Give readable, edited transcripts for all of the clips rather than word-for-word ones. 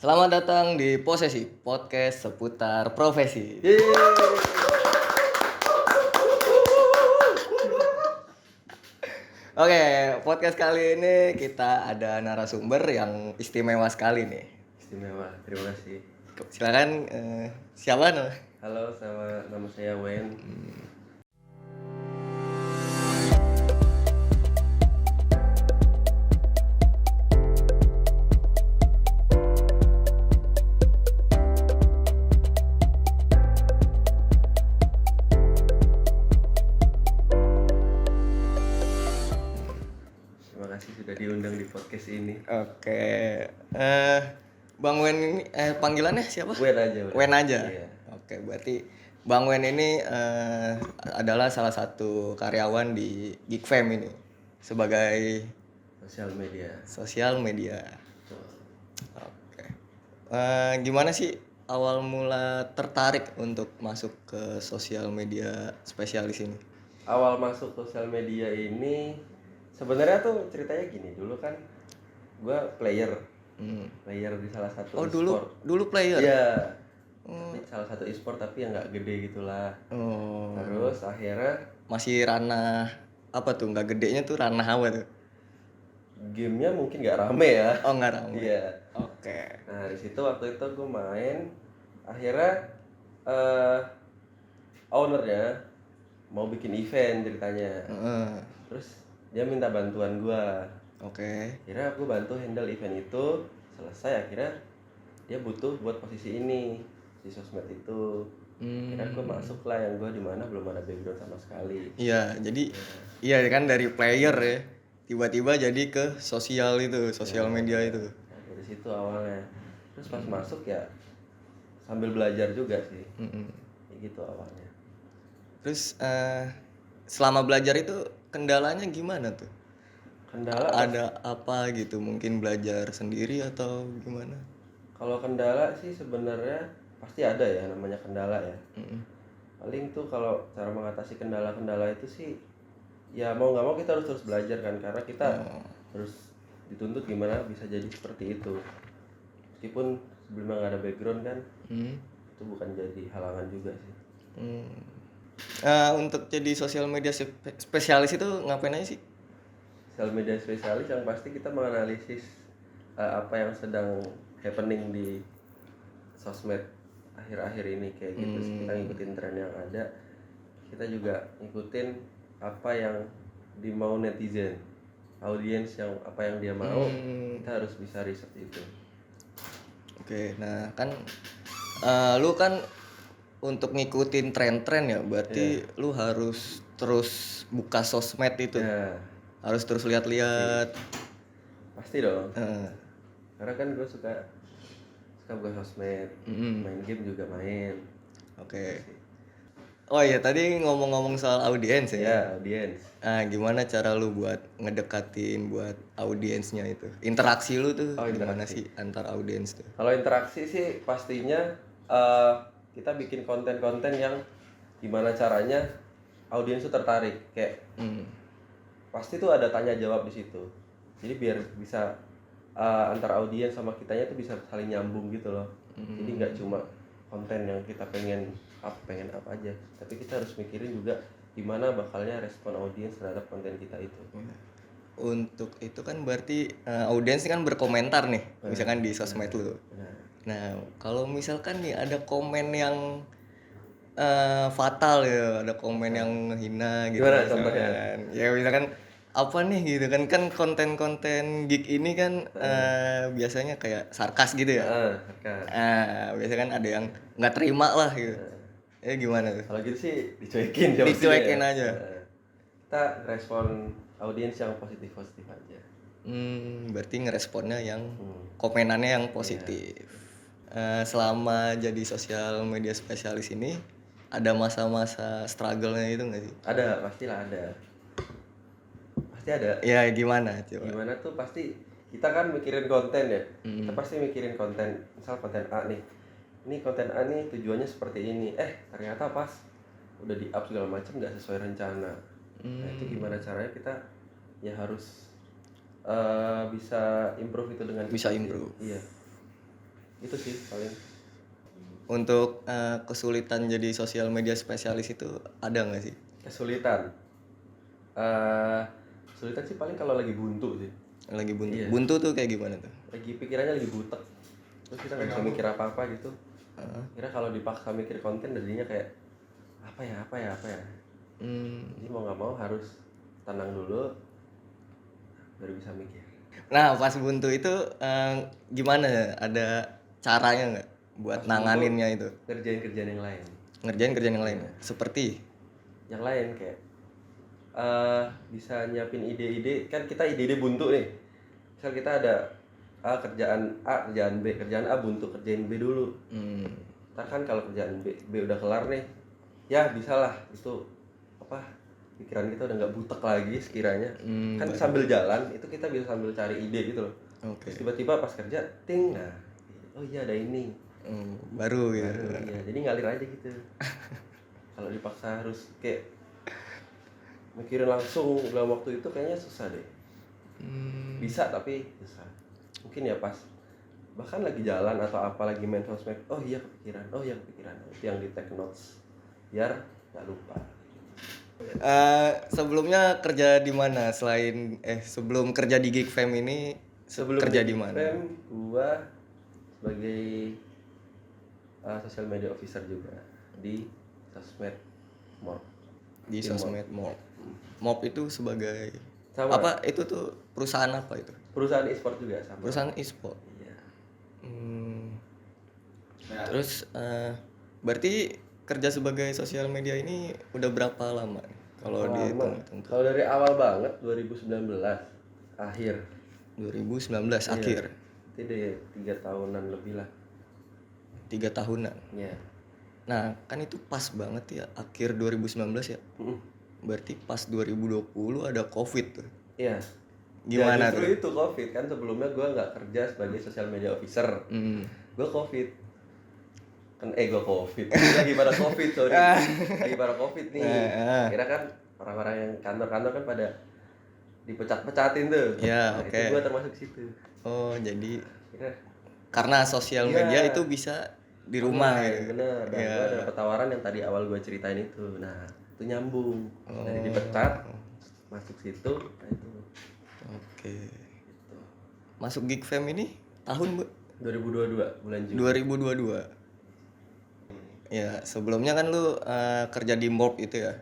Selamat datang di Posesi, podcast seputar profesi. Oke, podcast kali ini kita ada narasumber yang istimewa sekali nih. Istimewa, terima kasih. Silakan, siapa nih? Halo, nama saya Wen. Terima kasih sudah diundang di podcast ini. Oke, Bang Wen ini, panggilannya siapa? Wen aja. Wen aja. Iya. Oke, berarti Bang Wen ini adalah salah satu karyawan di Geek Fam ini sebagai Sosial media. Betul. Oke. Gimana sih awal mula tertarik untuk masuk ke sosial media spesialis ini? Awal masuk sosial media ini sebenarnya tuh ceritanya gini. Dulu kan gue player di salah satu Oh, e-sport. dulu player. Iya. Tapi salah satu e-sport tapi yang nggak gede gitulah. Oh. Terus akhirnya Masih ranah apa tuh? Nggak gedenya tuh ranah apa tuh? gamenya mungkin nggak rame ya. Oh, nggak ramai. Iya. Oke. Nah di situ waktu itu gue main, akhirnya ownernya mau bikin event ceritanya, terus dia minta bantuan gue. Oke. Akhirnya aku bantu handle event itu, selesai akhirnya dia butuh buat posisi ini di sosmed itu. Akhirnya gue masuk lah yang gue dimana belum ada background sama sekali. Iya, jadi iya kan dari player ya tiba-tiba jadi ke sosial media itu. Nah, dari situ awalnya. Terus pas masuk ya sambil belajar juga sih. Kayak gitu awalnya. Terus selama belajar itu kendalanya gimana tuh? Kendala Ada apa gitu? Mungkin belajar sendiri atau gimana? kalau kendala sih sebenarnya pasti ada ya namanya kendala ya. Paling tuh kalau cara mengatasi kendala-kendala itu sih ya mau nggak mau kita harus terus belajar kan, karena kita harus dituntut gimana bisa jadi seperti itu. Meskipun sebelumnya nggak ada background kan, itu bukan jadi halangan juga sih. Untuk jadi sosial media spesialis itu ngapain aja sih? Sosial media spesialis yang pasti kita menganalisis apa yang sedang happening di sosmed akhir-akhir ini kayak gitu. Kita ngikutin tren yang ada, kita juga ngikutin apa yang dimau netizen, audiens yang apa yang dia mau, kita harus bisa riset itu. Oke, nah kan lu kan untuk ngikutin tren-tren ya, berarti lu harus terus buka sosmed itu, harus terus lihat-lihat. Pasti dong. Karena kan gue suka buka sosmed, main game juga main. Oke. Oh iya, tadi ngomong-ngomong soal audiens ya. Ya, audiens. Nah, gimana cara lu buat ngedekatin buat audiensnya itu? Interaksi lu tuh gimana sih antar audiens tuh? Kalau interaksi sih pastinya kita bikin konten-konten yang gimana caranya audiens tuh tertarik. Kayak pasti tuh ada tanya jawab di situ. Jadi biar bisa antar audiens sama kitanya tuh bisa saling nyambung gitu loh. Jadi nggak cuma konten yang kita pengen apa aja, tapi kita harus mikirin juga gimana bakalnya respon audiens terhadap konten kita itu. Untuk itu kan berarti audiens kan berkomentar nih, misalkan di sosmed lu. Nah, kalau misalkan nih ada komen yang fatal ya, ada komen yang menghina gitu. Gimana contohnya? Ya misalkan apa nih gitu kan konten-konten geek ini kan biasanya kayak sarkas gitu ya. Sarkas. Biasanya kan ada yang nggak terima lah gitu. Gimana tuh? Kalau gitu sih dicuekin aja. Kita respon audiens yang positif aja. Berarti ngeresponnya yang komenannya yang positif. Selama jadi sosial media spesialis ini ada masa-masa struggle-nya itu nggak sih? Ada, pastilah ada. Pasti ada. Ya gimana coba? Gimana tuh pasti kita kan mikirin konten ya. Kita pasti mikirin konten, misal konten A nih. Ini konten A nih tujuannya seperti ini. Ternyata pas udah di up segala macam nggak sesuai rencana. Nah itu gimana caranya kita ya harus bisa improve itu dengan bisa improve. Iya. Itu sih paling. Untuk kesulitan jadi sosial media spesialis itu ada nggak sih? Kesulitan. eh Kesulitan sih paling kalau lagi buntu sih. Lagi buntu. Iya. Buntu tuh kayak gimana tuh? Lagi pikirannya lagi butek. Terus kita nggak bisa mikir apa-apa gitu. Kira kalau dipaksa mikir konten jadinya kayak apa ya. Jadi mau nggak mau harus tenang dulu baru bisa mikir. Nah, pas buntu itu gimana ya? Ada caranya nggak buat Pas nanganinnya itu? Kerjaan-kerjaan yang lain. Ngerjain kerjaan yang lain. Seperti Yang lain kayak bisa nyiapin ide-ide, kan kita ide-ide buntu nih. Misal kita ada kerjaan A, kerjaan B, kerjaan A buntu, kerjain B dulu. Ntar kan kalau kerjaan B udah kelar nih, ya bisalah itu apa, pikiran kita udah nggak butek lagi sekiranya. Kan sambil jalan itu kita bisa sambil cari ide gitu loh. Oke. Terus tiba-tiba pas kerja ting, nah oh iya ada ini baru gitu. baru, iya jadi ngalir aja gitu. Kalau dipaksa harus kayak mikirin langsung dalam waktu itu kayaknya susah deh. Bisa tapi susah. Mungkin ya pas bahkan lagi jalan atau apa lagi main sosmed, oh iya kepikiran itu yang di take notes biar nggak lupa. Sebelumnya kerja di mana selain sebelum kerja di Geek Fam ini Sebelum kerja di di mana? Fam, gua sebagai social media officer juga di sosmed Morp. Di sosmed Mob. Mob itu sebagai Sama. apa? Itu tuh perusahaan apa itu? Perusahaan e-sport juga sama. Perusahaan e-sport. Iya. Terus berarti kerja sebagai sosial media ini udah berapa lama nih? Kalau dihitung-hitung tuh? Kalau dari awal banget 2019 akhir. 2019 akhir. Itu deh 3 tahunan lebih lah. 3 tahunan. Iya. Nah, kan itu pas banget ya akhir 2019 ya. Berarti pas 2020 ada Covid tuh. Iya. Gimana ya, justru tuh? itu Covid kan, sebelumnya gue nggak kerja sebagai social media officer. Gue Covid. Kan gue Covid. Lagi pada Covid, sorry. Lagi pada Covid nih. Kira kan orang-orang yang kantor-kantor kan pada dipecat-pecatin tuh. Ya, nah, oke. itu gue termasuk situ. Oh, jadi Kira karena sosial media itu bisa di rumah ya. bener. Dan gue ada dapet tawaran yang tadi awal gue ceritain itu. Nah itu nyambung dari dipecat masuk situ. Nah itu Oke. gitu. Masuk Geek Fam ini tahun 2022 bulan Juni. 2022. Ya, sebelumnya kan lu kerja di Morp itu ya.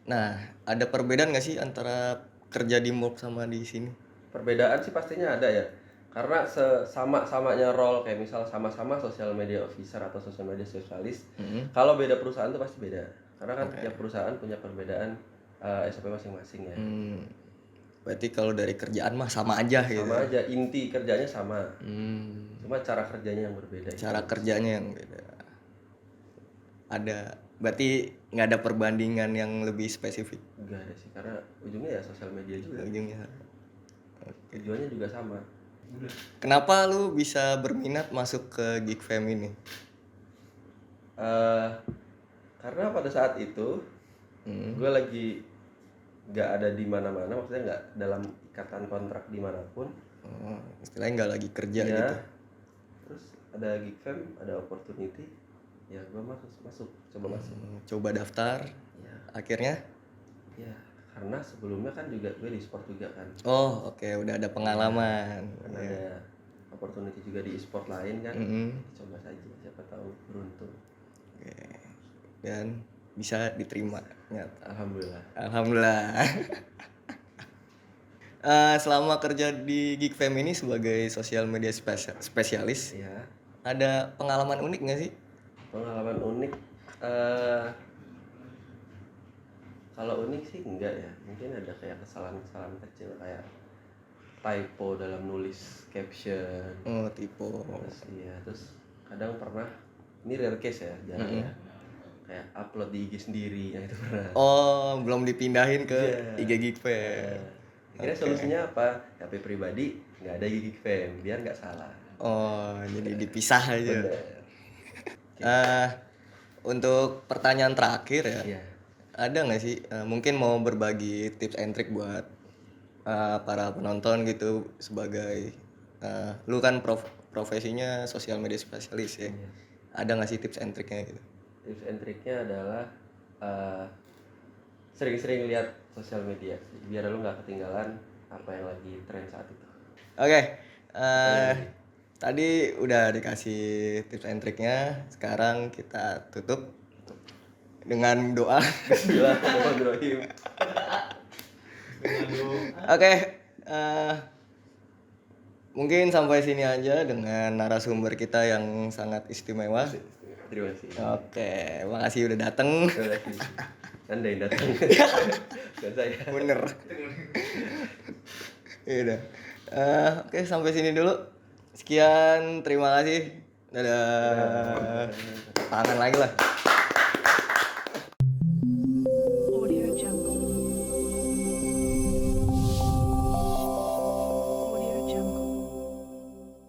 Nah, ada perbedaan gak sih antara kerja di Morp sama di sini? Perbedaan sih pastinya ada ya. Karena sama-samanya role, kayak misal sama-sama social media officer atau social media spesialis. Kalau beda perusahaan tuh pasti beda. Karena kan tiap perusahaan punya perbedaan SOP masing-masing ya. Berarti kalau dari kerjaan mah sama aja gitu. Sama aja, inti kerjanya sama. Cuma cara kerjanya yang berbeda. Cara kerjanya yang beda. Ada, berarti nggak ada perbandingan yang lebih spesifik. Enggak ada sih, karena ujungnya ya sosial media juga. Ujungnya. Tujuannya juga sama. Kenapa lu bisa berminat masuk ke Geek Fam ini? Karena pada saat itu gue lagi nggak ada di mana-mana, maksudnya nggak dalam ikatan kontrak dimanapun. Istilahnya nggak lagi kerja Ya. gitu. Terus ada Geek Fam, ada opportunity, ya gue coba masuk. Coba daftar. Ya. Akhirnya? Ya, karena sebelumnya kan juga gue di sport juga kan. Oh, oke, udah ada pengalaman. Karena ada opportunity juga di e-sport lain kan. Coba saja, siapa tahu beruntung. Oke. Dan bisa diterima ternyata. Alhamdulillah. Alhamdulillah. Selama kerja di Geek Fam ini sebagai sosial media spesialis, Ya. ada pengalaman unik nggak sih? Pengalaman unik, kalau unik sih enggak ya, mungkin ada kayak kesalahan-kesalahan kecil kayak typo dalam nulis caption. Oh, tipe. Terus kadang pernah, ini rare case ya, jarang ya, kayak upload di IG sendiri, yang itu pernah. Oh, belum dipindahin ke IG Geek Fam. Akhirnya solusinya apa? HP pribadi nggak ada Geek Fam, biar nggak salah. Oh, jadi dipisah aja. Bener. Untuk pertanyaan terakhir ya, Iya. ada nggak sih mungkin mau berbagi tips and trick buat para penonton gitu sebagai lu kan profesinya sosial media spesialis ya. Ada nggak sih tips and triknya gitu? Tips and triknya adalah sering-sering lihat sosial media sih, biar lu nggak ketinggalan apa yang lagi tren saat itu. Oke, tadi udah dikasih tips and triknya. Sekarang kita tutup dengan doa. Bismillahirrahmanirrahim. Oke, mungkin sampai sini aja dengan narasumber kita yang sangat istimewa. Terima kasih. Oke, makasih udah dateng. Terima kasih. Anda yang datang. Dan saya. Bener. Ya udah. Oke, sampai sini dulu. Sekian, terima kasih. Dadah. Tangan lagi lah.